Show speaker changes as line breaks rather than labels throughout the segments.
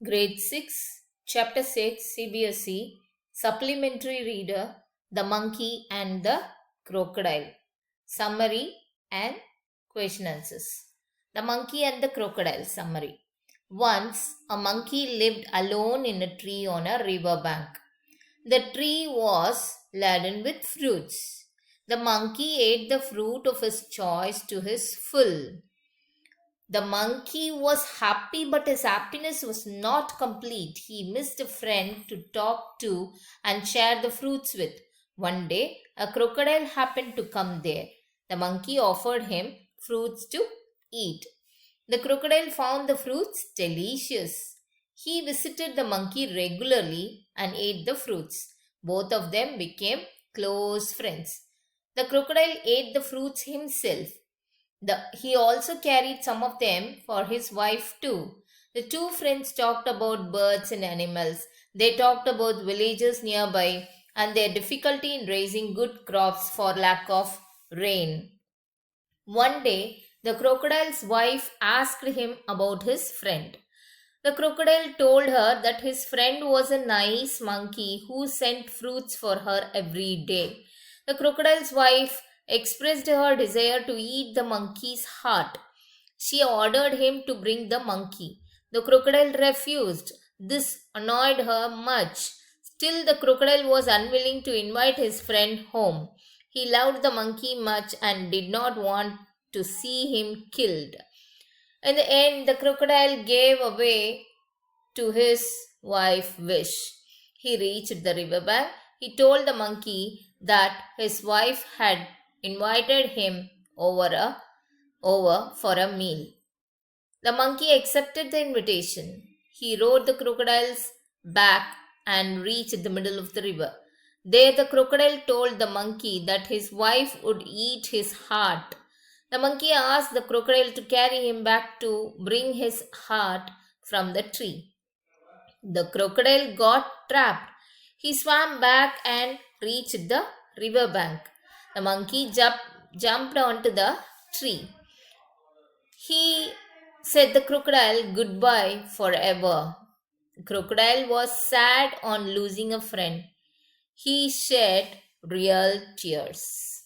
Grade 6, Chapter 6, Cbse, Supplementary Reader, The Monkey and the Crocodile. Summary and question answers. The Monkey and the Crocodile. Summary. Once, a monkey lived alone in a tree on a river bank. The tree was laden with fruits. The monkey ate the fruit of his choice to his full. The monkey was happy, but his happiness was not complete. He missed a friend to talk to and share the fruits with. One day, a crocodile happened to come there. The monkey offered him fruits to eat. The crocodile found the fruits delicious. He visited the monkey regularly and ate the fruits. Both of them became close friends. The crocodile ate the fruits himself. He also carried some of them for his wife too. The two friends talked about birds and animals. They talked about villages nearby and their difficulty in raising good crops for lack of rain. One day, the crocodile's wife asked him about his friend. The crocodile told her that his friend was a nice monkey who sent fruits for her every day. The crocodile's wife expressed her desire to eat the monkey's heart. She ordered him to bring the monkey. The crocodile refused. This annoyed her much. Still, the crocodile was unwilling to invite his friend home. He loved the monkey much and did not want to see him killed. In the end, the crocodile gave way to his wife's wish. He reached the riverbank. He told the monkey that his wife had invited him over for a meal. The monkey accepted the invitation. He rode the crocodile's back and reached the middle of the river. There the crocodile told the monkey that his wife would eat his heart. The monkey asked the crocodile to carry him back to bring his heart from the tree. The crocodile got trapped. He swam back and reached the river bank. The monkey jumped onto the tree. He said the crocodile goodbye forever. The crocodile was sad on losing a friend. He shed real tears.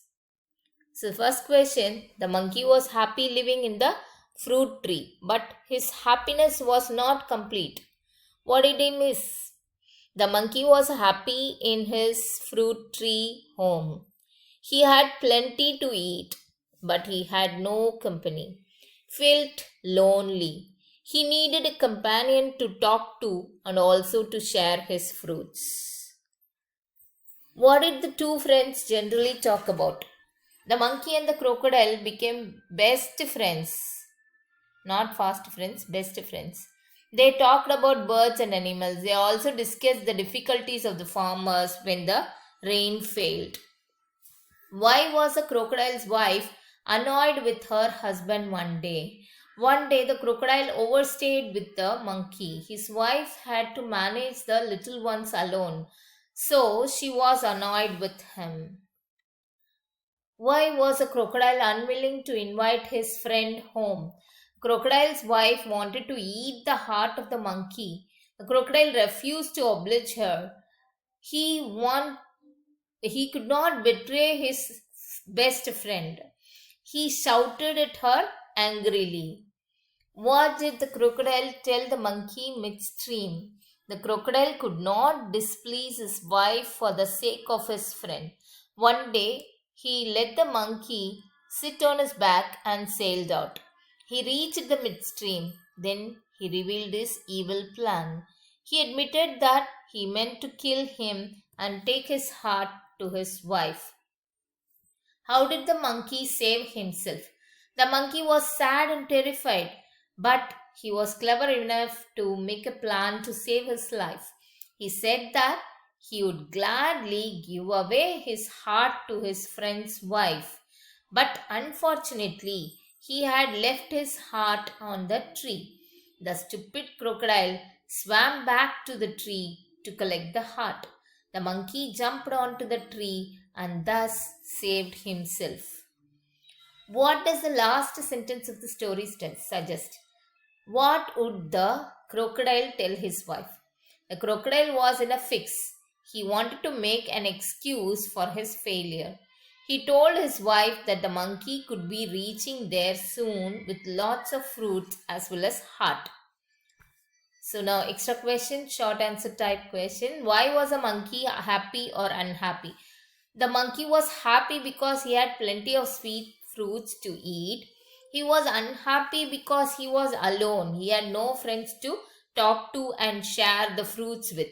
So first question, the monkey was happy living in the fruit tree, but his happiness was not complete. What did he miss? The monkey was happy in his fruit tree home. He had plenty to eat, but he had no company. Felt lonely. He needed a companion to talk to and also to share his fruits. What did the two friends generally talk about? The monkey and the crocodile became best friends. Not fast friends, best friends. They talked about birds and animals. They also discussed the difficulties of the farmers when the rain failed. Why was the crocodile's wife annoyed with her husband one day? One day, the crocodile overstayed with the monkey. His wife had to manage the little ones alone, so she was annoyed with him. Why was the crocodile unwilling to invite his friend home? Crocodile's wife wanted to eat the heart of the monkey. The crocodile refused to oblige her. He could not betray his best friend. He shouted at her angrily. What did the crocodile tell the monkey midstream? The crocodile could not displease his wife for the sake of his friend. One day, he let the monkey sit on his back and sailed out. He reached the midstream. Then he revealed his evil plan. He admitted that he meant to kill him and take his heart to his wife. How did the monkey save himself? The monkey was sad and terrified, but he was clever enough to make a plan to save his life. He said that he would gladly give away his heart to his friend's wife, but unfortunately, he had left his heart on the tree. The stupid crocodile swam back to the tree to collect the heart. The monkey jumped onto the tree and thus saved himself. What does the last sentence of the story suggest? What would the crocodile tell his wife? The crocodile was in a fix. He wanted to make an excuse for his failure. He told his wife that the monkey could be reaching there soon with lots of fruit as well as heart. So now extra question, short answer type question. Why was a monkey happy or unhappy? The monkey was happy because he had plenty of sweet fruits to eat. He was unhappy because he was alone. He had no friends to talk to and share the fruits with.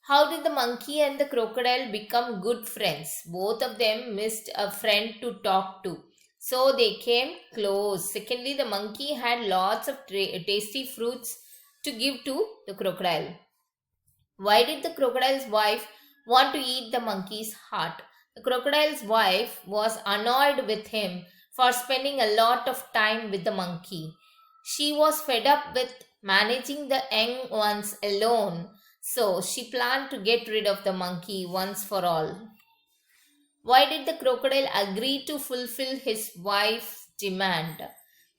How did the monkey and the crocodile become good friends? Both of them missed a friend to talk to. So they came close. Secondly, the monkey had lots of tasty fruits to give to the crocodile. Why did the crocodile's wife want to eat the monkey's heart? The crocodile's wife was annoyed with him for spending a lot of time with the monkey. She was fed up with managing the young ones alone, so she planned to get rid of the monkey once for all. Why did the crocodile agree to fulfill his wife's demand?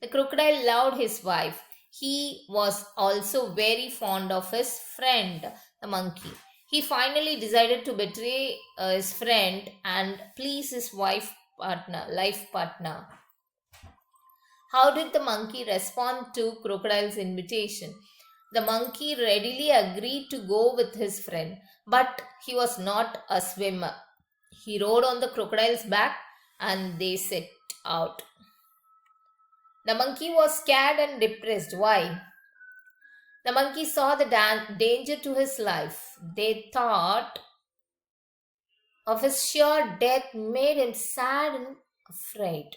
The crocodile loved his wife. He was also very fond of his friend, the monkey. He finally decided to betray his friend and please his life partner. How did the monkey respond to crocodile's invitation? The monkey readily agreed to go with his friend, but he was not a swimmer. He rode on the crocodile's back and they set out. The monkey was scared and depressed. Why? The monkey saw the danger to his life. They thought of his sure death made him sad and afraid.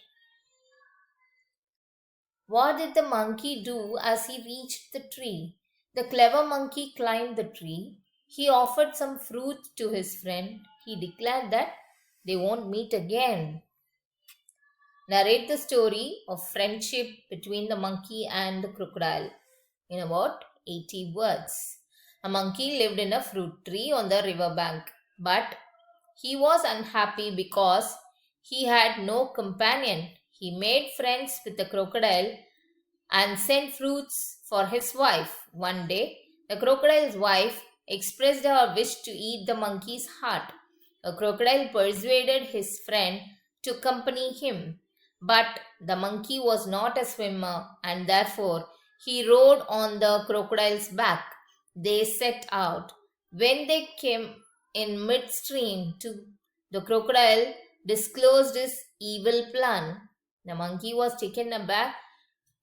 What did the monkey do as he reached the tree? The clever monkey climbed the tree. He offered some fruit to his friend. He declared that they won't meet again. Narrate the story of friendship between the monkey and the crocodile in about 80 words. A monkey lived in a fruit tree on the river bank, but he was unhappy because he had no companion. He made friends with the crocodile and sent fruits for his wife. One day, the crocodile's wife expressed her wish to eat the monkey's heart. The crocodile persuaded his friend to accompany him, but the monkey was not a swimmer and therefore he rode on the crocodile's back. They set out. When they came in midstream, the crocodile disclosed his evil plan. The monkey was taken aback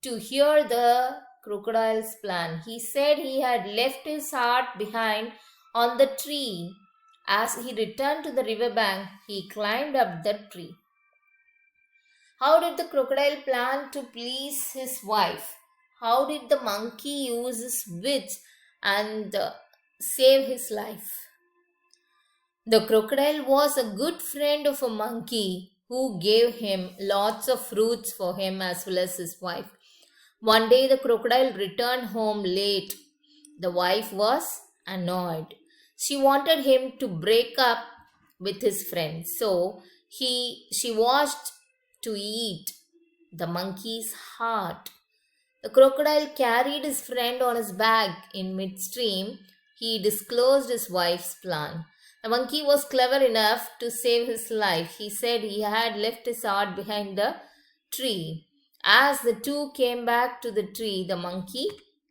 to hear the crocodile's plan. He said he had left his heart behind on the tree. As he returned to the riverbank, he climbed up the tree. How did the crocodile plan to please his wife? How did the monkey use his wits and save his life? The crocodile was a good friend of a monkey who gave him lots of fruits for him as well as his wife. One day the crocodile returned home late. The wife was annoyed. She wanted him to break up with his friend, so she washed to eat the monkey's heart. The crocodile carried his friend on his back. In midstream, he disclosed his wife's plan. The monkey was clever enough to save his life. He said he had left his heart behind the tree. As the two came back to the tree, the monkey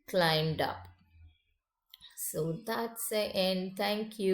climbed up. So that's the end. Thank you.